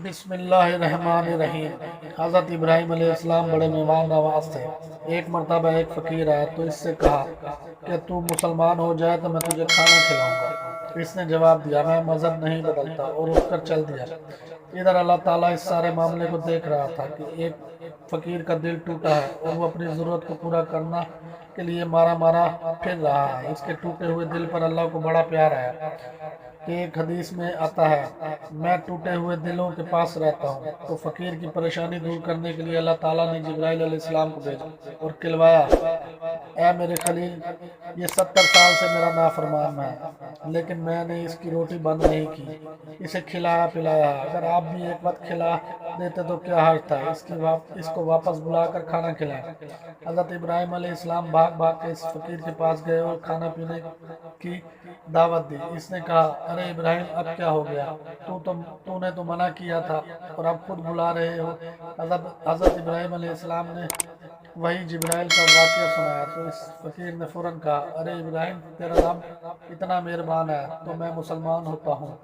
بسم اللہ الرحمن الرحیم۔ حضرت ابراہیم علیہ السلام بڑے مہمان نواز تھے۔ ایک مرتبہ ایک فقیر آیا تو اس سے کہا کہ تو مسلمان ہو جائے تو میں تجھے کھانا کھلاؤں گا۔ اس نے جواب دیا، میں مذہب نہیں بدلتا، اور اٹھ کر چل دیا۔ ادھر اللہ تعالیٰ اس سارے معاملے کو دیکھ رہا تھا کہ ایک فقیر کا دل ٹوٹا ہے اور وہ اپنی ضرورت کو پورا کرنا کے لیے مارا پھر رہا ہے۔ اس کے ٹوٹے ہوئے دل پر اللہ کو بڑا پیار ہے کہ ایک حدیث میں آتا ہے، میں ٹوٹے ہوئے دلوں کے پاس رہتا ہوں۔ تو فقیر کی پریشانی دور کرنے کے لیے اللہ تعالیٰ نے جبرائیل علیہ السلام کو بھیجا اور کہلوایا، اے میرے خلیل، یہ 70 سال سے میرا نافرمان ہے، لیکن میں نے اس کی روٹی بند نہیں کی، اسے کھلایا پلایا۔ اگر آپ بھی ایک وقت کھلا دیتے تو کیا حرج تھا، اس کو واپس بلا کر کھانا کھلائیں۔ حضرت ابراہیم علیہ السلام بھاگ کے اس فقیر کے پاس گئے اور کھانا پینے کی دعوت دی۔ اس نے کہا، ارے ابراہیم، اب کیا ہو گیا؟ تو نے تو منع کیا تھا اور اب خود بلا رہے ہو۔ حضرت ابراہیم علیہ السلام نے وہی جبرائیل کا واقعہ سنایا تو اس فقیر نے فوراً کہا، ارے ابراہیم، تیرا رب اتنا مہربان ہے تو میں مسلمان ہوتا ہوں۔